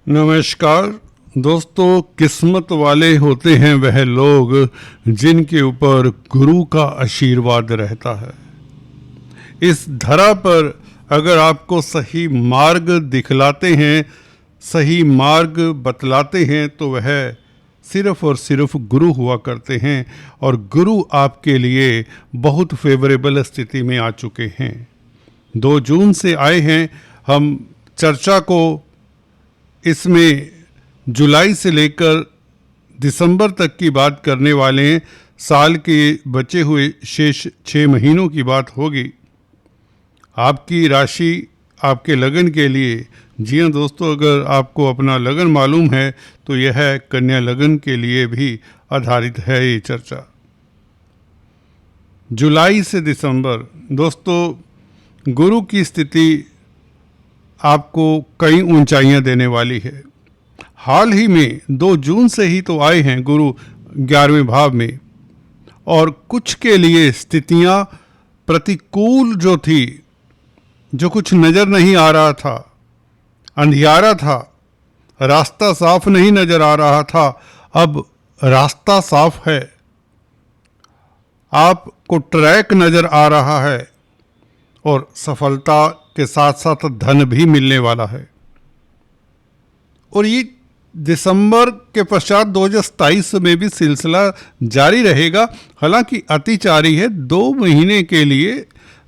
नमस्कार दोस्तों, किस्मत वाले होते हैं वह लोग जिनके ऊपर गुरु का आशीर्वाद रहता है। इस धरा पर अगर आपको सही मार्ग दिखलाते हैं, सही मार्ग बतलाते हैं तो वह सिर्फ और सिर्फ गुरु हुआ करते हैं और गुरु आपके लिए बहुत फेवरेबल स्थिति में आ चुके हैं। 2 जून से आए हैं। हम चर्चा को इसमें जुलाई से लेकर दिसंबर तक की बात करने वाले हैं। साल के बचे हुए शेष 6 महीनों की बात होगी। आपकी राशि आपके लगन के लिए, जी हाँ दोस्तों, अगर आपको अपना लगन मालूम है तो यह कन्या लगन के लिए भी आधारित है ये चर्चा। जुलाई से दिसंबर दोस्तों, गुरु की स्थिति आपको कई ऊंचाइयां देने वाली है। हाल ही में 2 जून से ही तो आए हैं गुरु 11वें भाव में, और कुछ के लिए स्थितियां प्रतिकूल जो थी, जो कुछ नज़र नहीं आ रहा था, अंधियारा था, रास्ता साफ नहीं नज़र आ रहा था, अब रास्ता साफ है, आपको ट्रैक नज़र आ रहा है और सफलता के साथ साथ धन भी मिलने वाला है। और ये दिसंबर के पश्चात 2027 में भी सिलसिला जारी रहेगा। हालांकि अतिचारी है, 2 महीने के लिए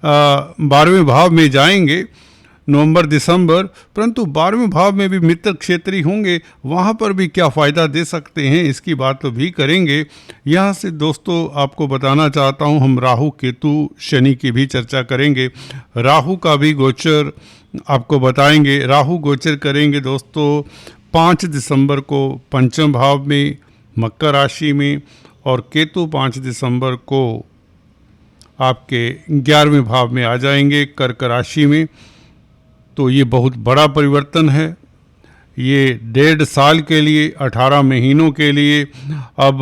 12वें भाव में जाएंगे, नवंबर दिसंबर, परंतु 12वें भाव में भी मित्र क्षेत्री होंगे, वहाँ पर भी क्या फ़ायदा दे सकते हैं इसकी बात तो भी करेंगे। यहाँ से दोस्तों आपको बताना चाहता हूँ, हम राहु केतु शनि की भी चर्चा करेंगे। राहु का भी गोचर आपको बताएंगे। राहु गोचर करेंगे दोस्तों 5 दिसंबर को पंचम भाव में मकर राशि में, और केतु 5 दिसंबर को आपके 11वें भाव में आ जाएंगे कर्क राशि में। तो ये बहुत बड़ा परिवर्तन है। ये 1.5 साल के लिए, 18 महीनों के लिए अब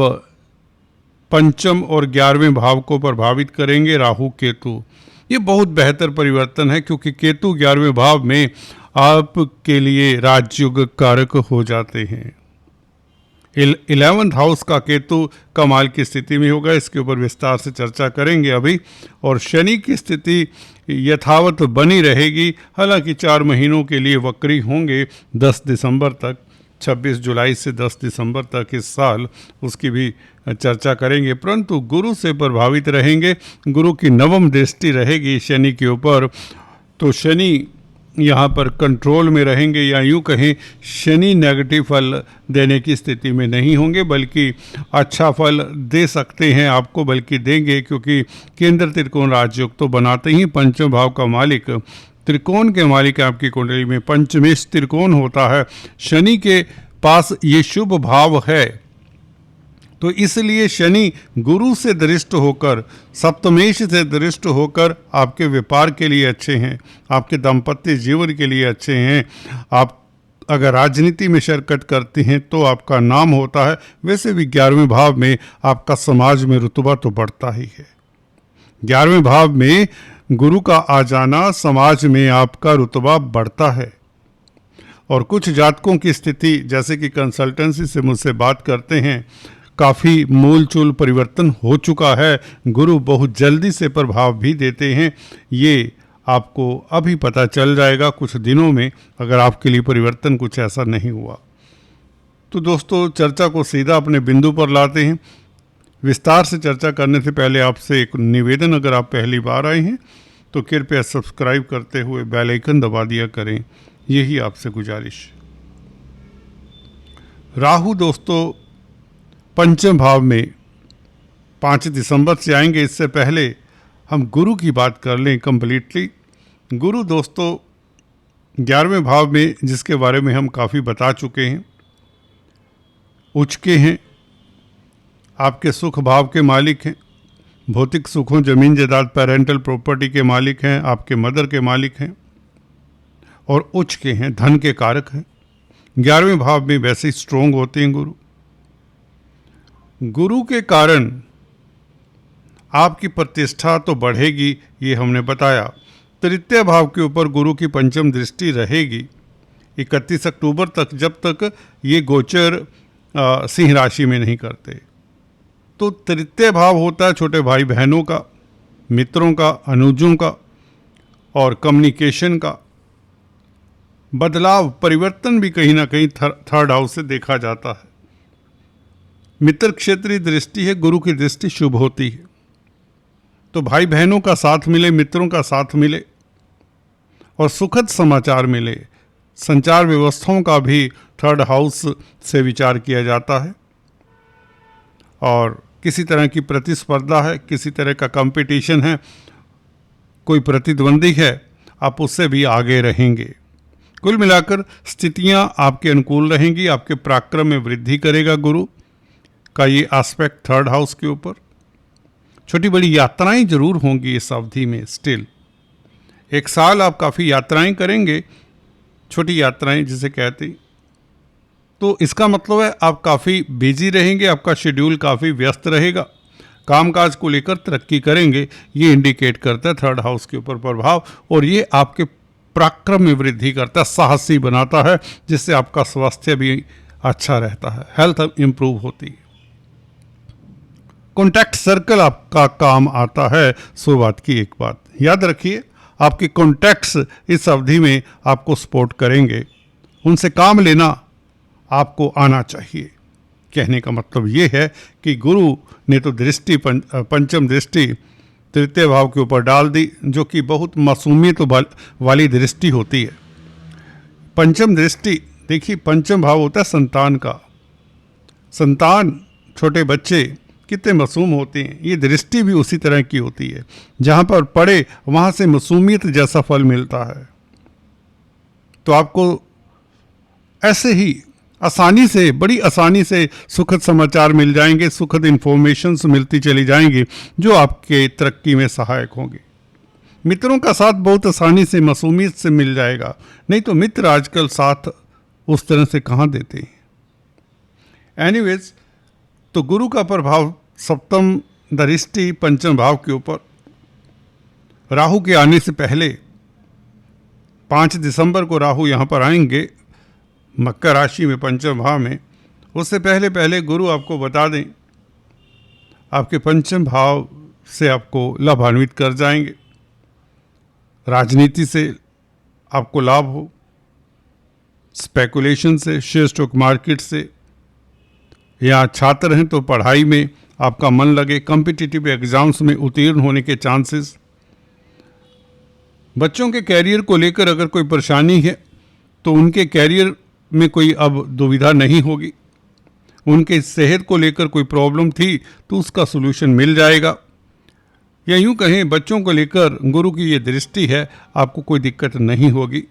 पंचम और 11वें भाव को प्रभावित करेंगे राहु केतु। ये बहुत बेहतर परिवर्तन है क्योंकि केतु 11वें भाव में आपके लिए राजयोग कारक हो जाते हैं। 11th हाउस का केतु कमाल की स्थिति में होगा, इसके ऊपर विस्तार से चर्चा करेंगे अभी। और शनि की स्थिति यथावत बनी रहेगी, हालांकि 4 महीनों के लिए वक्री होंगे 10 दिसंबर तक, 26 जुलाई से 10 दिसंबर तक इस साल, उसकी भी चर्चा करेंगे। परंतु गुरु से प्रभावित रहेंगे, गुरु की 9वीं दृष्टि रहेगी शनि के ऊपर, तो शनि यहाँ पर कंट्रोल में रहेंगे, या यूँ कहें शनि नेगेटिव फल देने की स्थिति में नहीं होंगे, बल्कि अच्छा फल दे सकते हैं आपको, बल्कि देंगे, क्योंकि केंद्र त्रिकोण राजयोग तो बनाते ही। पंचम भाव का मालिक, त्रिकोण के मालिक आपकी कुंडली में पंचमेश त्रिकोण होता है, शनि के पास ये शुभ भाव है। तो इसलिए शनि गुरु से दृष्ट होकर, सप्तमेश से दृष्ट होकर आपके व्यापार के लिए अच्छे हैं, आपके दाम्पत्य जीवन के लिए अच्छे हैं। आप अगर राजनीति में शिरकत करते हैं तो आपका नाम होता है। वैसे भी 11वें भाव में आपका समाज में रुतबा तो बढ़ता ही है। 11वें भाव में गुरु का आ जाना, समाज में आपका रुतबा बढ़ता है। और कुछ जातकों की स्थिति, जैसे कि कंसल्टेंसी से मुझसे बात करते हैं, काफ़ी मूल चूल परिवर्तन हो चुका है। गुरु बहुत जल्दी से प्रभाव भी देते हैं, ये आपको अभी पता चल जाएगा कुछ दिनों में, अगर आपके लिए परिवर्तन कुछ ऐसा नहीं हुआ तो। दोस्तों चर्चा को सीधा अपने बिंदु पर लाते हैं। विस्तार से चर्चा करने से पहले आपसे एक निवेदन, अगर आप पहली बार आए हैं तो कृपया सब्सक्राइब करते हुए बेल आइकन दबा दिया करें, यही आपसे गुजारिश। राहु दोस्तों पंचम भाव में 5 दिसंबर से आएंगे। इससे पहले हम गुरु की बात कर लें कंप्लीटली। गुरु दोस्तों 11वें भाव में, जिसके बारे में हम काफ़ी बता चुके हैं, उच्च के हैं, आपके सुख भाव के मालिक हैं, भौतिक सुखों, जमीन जायदाद, पेरेंटल प्रॉपर्टी के मालिक हैं, आपके मदर के मालिक हैं, और उच्च के हैं, धन के कारक हैं। 11वें भाव में वैसे ही स्ट्रोंग होते हैं गुरु। गुरु के कारण आपकी प्रतिष्ठा तो बढ़ेगी, ये हमने बताया। तृतीय भाव के ऊपर गुरु की पंचम दृष्टि रहेगी, 31 अक्टूबर तक, जब तक ये गोचर सिंह राशि में नहीं करते। तो तृतीय भाव होता है छोटे भाई बहनों का, मित्रों का, अनुजों का और कम्युनिकेशन का। बदलाव, परिवर्तन भी कहीं ना कहीं थर्ड हाउस से देखा जाता है। मित्र क्षेत्रीय दृष्टि है, गुरु की दृष्टि शुभ होती है। तो भाई बहनों का साथ मिले, मित्रों का साथ मिले और सुखद समाचार मिले। संचार व्यवस्थाओं का भी थर्ड हाउस से विचार किया जाता है। और किसी तरह की प्रतिस्पर्धा है, किसी तरह का कंपटीशन है, कोई प्रतिद्वंदी है, आप उससे भी आगे रहेंगे। कुल मिलाकर स्थितियां आपके अनुकूल रहेंगी। आपके पराक्रम में वृद्धि करेगा गुरु का ये एस्पेक्ट थर्ड हाउस के ऊपर। छोटी बड़ी यात्राएं जरूर होंगी इस अवधि में। स्टिल एक साल आप काफ़ी यात्राएं करेंगे, छोटी यात्राएं जिसे कहते हैं। तो इसका मतलब है आप काफ़ी बिजी रहेंगे, आपका शेड्यूल काफ़ी व्यस्त रहेगा, कामकाज को लेकर तरक्की करेंगे। ये इंडिकेट करता है थर्ड हाउस के ऊपर प्रभाव। और ये आपके पराक्रम में वृद्धि करता है, साहसी बनाता है, जिससे आपका स्वास्थ्य भी अच्छा रहता है, हेल्थ इंप्रूव होती है। कॉन्टैक्ट सर्कल आपका काम आता है। सो बात की एक बात याद रखिए, आपके कॉन्टैक्ट्स इस अवधि में आपको सपोर्ट करेंगे, उनसे काम लेना आपको आना चाहिए। कहने का मतलब ये है कि गुरु ने तो दृष्टि पंचम दृष्टि तृतीय भाव के ऊपर डाल दी, जो कि बहुत मासूमियत वाली दृष्टि होती है। पंचम दृष्टि, देखिए पंचम भाव होता है संतान का। संतान, छोटे बच्चे कितने मासूम होते हैं, ये दृष्टि भी उसी तरह की होती है। जहाँ पर पढ़े वहाँ से मासूमियत जैसा फल मिलता है। तो आपको ऐसे ही आसानी से, बड़ी आसानी से सुखद समाचार मिल जाएंगे, सुखद इन्फॉर्मेशंस मिलती चली जाएंगी जो आपके तरक्की में सहायक होंगे। मित्रों का साथ बहुत आसानी से, मासूमियत से मिल जाएगा। नहीं तो मित्र आजकल साथ उस तरह से कहाँ देते हैं। एनीवेज, तो गुरु का प्रभाव सप्तम दृष्टि पंचम भाव के ऊपर। राहु के आने से पहले 5 दिसंबर को राहु यहाँ पर आएंगे मकर राशि में, पंचम भाव में। उससे पहले पहले गुरु आपको बता दें, आपके पंचम भाव से आपको लाभान्वित कर जाएंगे। राजनीति से आपको लाभ हो, स्पेकुलेशन से, शेयर स्टॉक मार्केट से, या छात्र हैं तो पढ़ाई में आपका मन लगे, कॉम्पिटिटिव एग्जाम्स में उत्तीर्ण होने के चांसेस। बच्चों के कैरियर को लेकर अगर कोई परेशानी है तो उनके कैरियर में कोई अब दुविधा नहीं होगी। उनके सेहत को लेकर कोई प्रॉब्लम थी तो उसका सलूशन मिल जाएगा। या यूँ कहें, बच्चों को लेकर गुरु की ये दृष्टि है, आपको कोई दिक्कत नहीं होगी।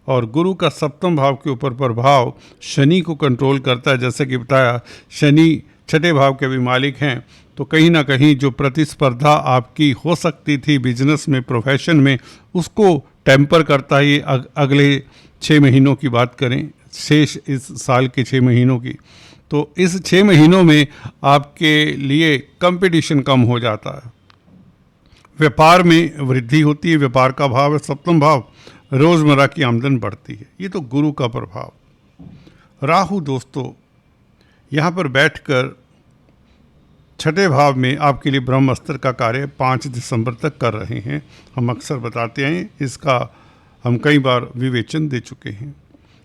और गुरु का सप्तम भाव के ऊपर प्रभाव शनि को कंट्रोल करता है। जैसे कि बताया, शनि छठे भाव के भी मालिक हैं। तो कहीं ना कहीं जो प्रतिस्पर्धा आपकी हो सकती थी बिजनेस में, प्रोफेशन में, उसको टेम्पर करता है। ये अगले 6 महीनों की बात करें, शेष इस साल के 6 महीनों की, तो इस 6 महीनों में आपके लिए कंपटीशन कम हो जाता है। व्यापार में वृद्धि होती है, व्यापार का भाव है सप्तम भाव, रोज़मर्रा की आमदन बढ़ती है। ये तो गुरु का प्रभाव। राहु दोस्तों यहाँ पर बैठकर छठे भाव में आपके लिए ब्रह्मास्त्र का कार्य 5 दिसंबर तक कर रहे हैं। हम अक्सर बताते हैं, इसका हम कई बार विवेचन दे चुके हैं।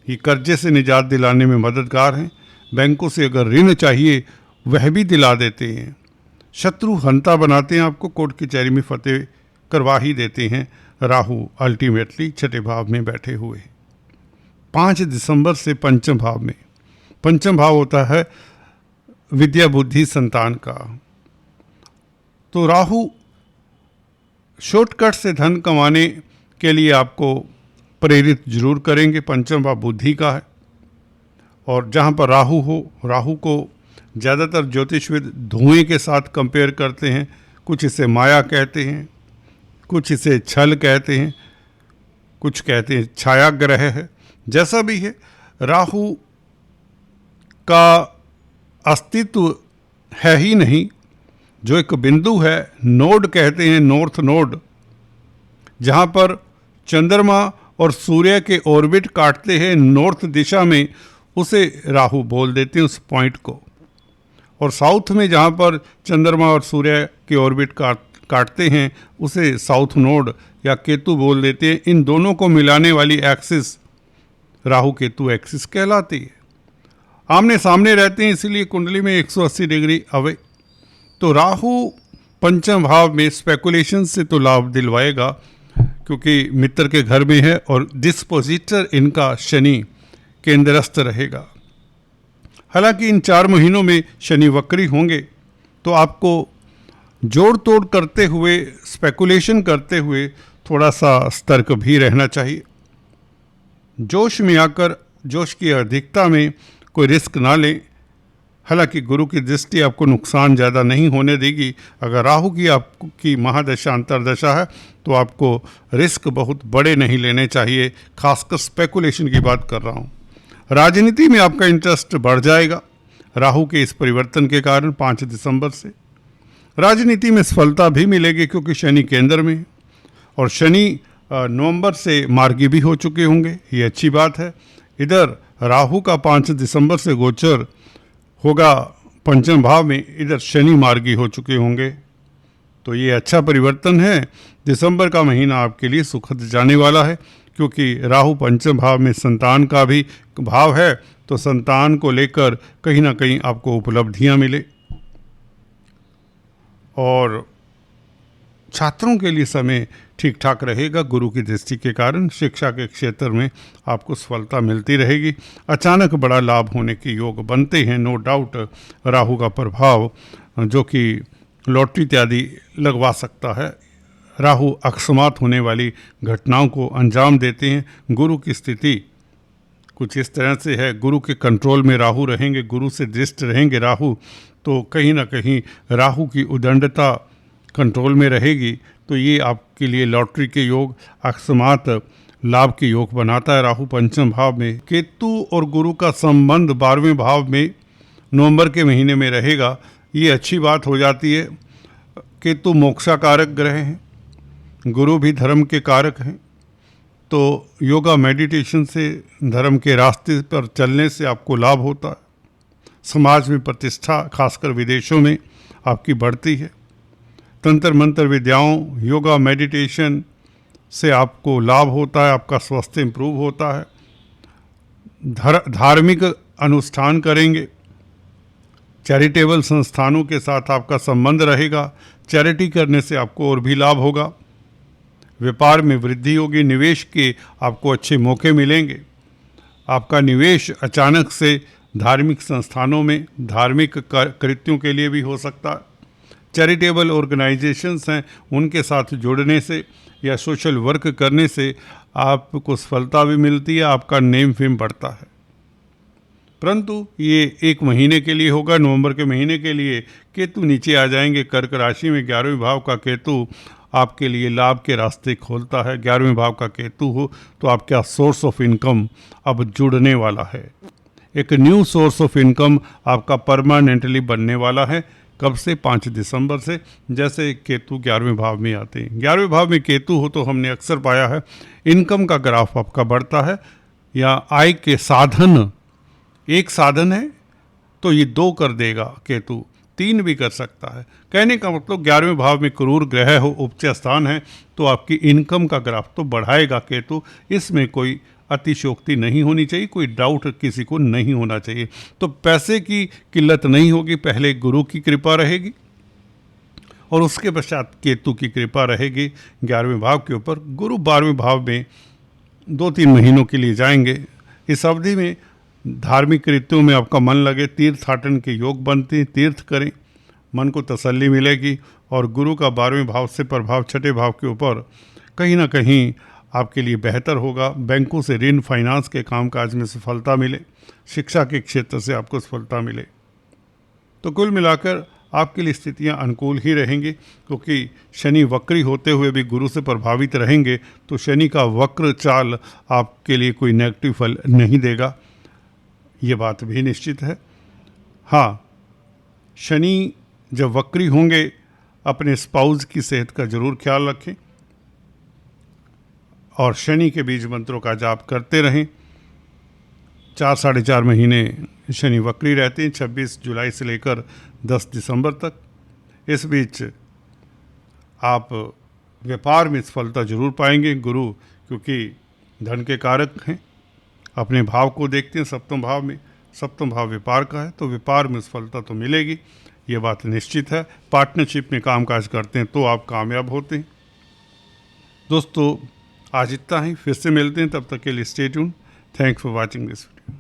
ये कर्जे से निजात दिलाने में मददगार हैं। बैंकों से अगर ऋण चाहिए वह भी दिला देते हैं। शत्रु हंता बनाते हैं, आपको कोर्ट कचहरी में फतेह करवा ही देते हैं। राहु अल्टीमेटली छठे भाव में बैठे हुए 5 दिसंबर से पंचम भाव में। पंचम भाव होता है विद्या बुद्धि संतान का। तो राहु शॉर्टकट से धन कमाने के लिए आपको प्रेरित जरूर करेंगे। पंचम भाव बुद्धि का है। और जहाँ पर राहु हो, राहु को ज़्यादातर ज्योतिषविद धुएं के साथ कंपेयर करते हैं। कुछ इसे माया कहते हैं, कुछ इसे छल कहते हैं, कुछ कहते हैं छाया ग्रह है। जैसा भी है, राहु का अस्तित्व है ही नहीं। जो एक बिंदु है, नोड कहते हैं, नॉर्थ नोड, जहाँ पर चंद्रमा और सूर्य के ऑर्बिट काटते हैं नॉर्थ दिशा में, उसे राहु बोल देते हैं उस पॉइंट को। और साउथ में जहाँ पर चंद्रमा और सूर्य के ऑर्बिट काटते हैं उसे साउथ नोड या केतु बोल देते हैं। इन दोनों को मिलाने वाली एक्सिस राहु केतु एक्सिस कहलाती है। आमने सामने रहते हैं, इसीलिए कुंडली में 180 डिग्री अवे। तो राहु पंचम भाव में स्पेकुलेशन से तो लाभ दिलवाएगा क्योंकि मित्र के घर में है, और डिस्पोजिटर इनका शनि केंद्रस्थ रहेगा। हालांकि इन 4 महीनों में शनि वक्री होंगे, तो आपको जोड़ तोड़ करते हुए, स्पेकुलेशन करते हुए थोड़ा सा सतर्क भी रहना चाहिए। जोश में आकर जोश की अधिकता में कोई रिस्क ना लें। हालांकि गुरु की दृष्टि आपको नुकसान ज़्यादा नहीं होने देगी। अगर राहु की आपकी महादशा अंतर्दशा है तो आपको रिस्क बहुत बड़े नहीं लेने चाहिए, खासकर स्पेकुलेशन की बात कर रहा हूँ। राजनीति में आपका इंटरेस्ट बढ़ जाएगा राहु के इस परिवर्तन के कारण। 5 दिसंबर से राजनीति में सफलता भी मिलेगी क्योंकि शनि केंद्र में है, और शनि नवंबर से मार्गी भी हो चुके होंगे, ये अच्छी बात है। इधर राहु का 5 दिसंबर से गोचर होगा पंचम भाव में, इधर शनि मार्गी हो चुके होंगे, तो ये अच्छा परिवर्तन है। दिसंबर का महीना आपके लिए सुखद जाने वाला है क्योंकि राहु पंचम भाव में संतान का भी भाव है, तो संतान को लेकर कहीं ना कहीं आपको उपलब्धियां मिले। और छात्रों के लिए समय ठीक ठाक रहेगा। गुरु की दृष्टि के कारण शिक्षा के क्षेत्र में आपको सफलता मिलती रहेगी। अचानक बड़ा लाभ होने के योग बनते हैं, नो डाउट। राहु का प्रभाव जो कि लॉटरी इत्यादि लगवा सकता है। राहु अकस्मात होने वाली घटनाओं को अंजाम देते हैं। गुरु की स्थिति कुछ इस तरह से है, गुरु के कंट्रोल में राहु रहेंगे, गुरु से दृष्ट रहेंगे राहु, तो कहीं ना कहीं राहु की उदंडता कंट्रोल में रहेगी। तो ये आपके लिए लॉटरी के योग, अकस्मात लाभ के योग बनाता है। राहु पंचम भाव में, केतु और गुरु का संबंध 12वें भाव में नवंबर के महीने में रहेगा, ये अच्छी बात हो जाती है। केतु मोक्षा कारक ग्रह हैं, गुरु भी धर्म के कारक हैं, तो योगा मेडिटेशन से, धर्म के रास्ते पर चलने से आपको लाभ होता है। समाज में प्रतिष्ठा, खासकर विदेशों में, आपकी बढ़ती है। तंत्र मंत्र विद्याओं, योगा मेडिटेशन से आपको लाभ होता है, आपका स्वास्थ्य इम्प्रूव होता है। धार्मिक अनुष्ठान करेंगे, चैरिटेबल संस्थानों के साथ आपका संबंध रहेगा, चैरिटी करने से आपको और भी लाभ होगा। व्यापार में वृद्धि होगी, निवेश के आपको अच्छे मौके मिलेंगे। आपका निवेश अचानक से धार्मिक संस्थानों में, धार्मिक कृत्यों के लिए भी हो सकता है। चैरिटेबल ऑर्गेनाइजेशंस हैं, उनके साथ जुड़ने से या सोशल वर्क करने से आपको सफलता भी मिलती है, आपका नेम फेम बढ़ता है। परंतु ये 1 महीने के लिए होगा। नवंबर के महीने के लिए केतु नीचे आ जाएंगे कर्क राशि में। 11वें भाव का केतु आपके लिए लाभ के रास्ते खोलता है। 11वें भाव का केतु हो तो आपका सोर्स ऑफ इनकम अब जुड़ने वाला है। एक न्यू सोर्स ऑफ इनकम आपका परमानेंटली बनने वाला है। कब से? 5 दिसंबर से। जैसे केतु 11वें भाव में आते हैं, 11वें भाव में केतु हो तो हमने अक्सर पाया है इनकम का ग्राफ आपका बढ़ता है, या आय के साधन, एक साधन है तो ये 2 कर देगा केतु, 3 भी कर सकता है। कहने का मतलब 11वें भाव में क्रूर ग्रह हो, उच्च स्थान है, तो आपकी इनकम का ग्राफ तो बढ़ाएगा केतु। इसमें कोई अतिशयोक्ति नहीं होनी चाहिए, कोई डाउट किसी को नहीं होना चाहिए। तो पैसे की किल्लत नहीं होगी, पहले गुरु की कृपा रहेगी और उसके पश्चात केतु की कृपा रहेगी 11वें भाव के ऊपर। गुरु 12वें भाव में 2-3 महीनों के लिए जाएंगे। इस अवधि में धार्मिक कृत्यों में आपका मन लगे, तीर्थाटन के योग बनते हैं, तीर्थ करें, मन को तसल्ली मिलेगी। और गुरु का 12वें भाव से प्रभाव 6ठे भाव के ऊपर कहीं ना कहीं आपके लिए बेहतर होगा। बैंकों से ऋण, फाइनेंस के कामकाज में सफलता मिले, शिक्षा के क्षेत्र से आपको सफलता मिले। तो कुल मिलाकर आपके लिए स्थितियां अनुकूल ही रहेंगी, क्योंकि शनि वक्री होते हुए भी गुरु से प्रभावित रहेंगे, तो शनि का वक्र चाल आपके लिए कोई नेगेटिव फल नहीं देगा, ये बात भी निश्चित है। हाँ, शनि जब वक्री होंगे अपने स्पाउस की सेहत का जरूर ख्याल रखें। और शनि के बीज मंत्रों का जाप करते रहें। 4-4.5 महीने शनि वक्री रहते हैं, 26 जुलाई से लेकर 10 दिसंबर तक। इस बीच आप व्यापार में सफलता जरूर पाएंगे। गुरु क्योंकि धन के कारक हैं, अपने भाव को देखते हैं सप्तम भाव में, सप्तम भाव व्यापार का है, तो व्यापार में सफलता तो मिलेगी, ये बात निश्चित है। पार्टनरशिप में कामकाज करते हैं तो आप कामयाब होते हैं। दोस्तों आज इतना ही, फिर से मिलते हैं, तब तक के लिए stay tuned. Thanks for watching this video.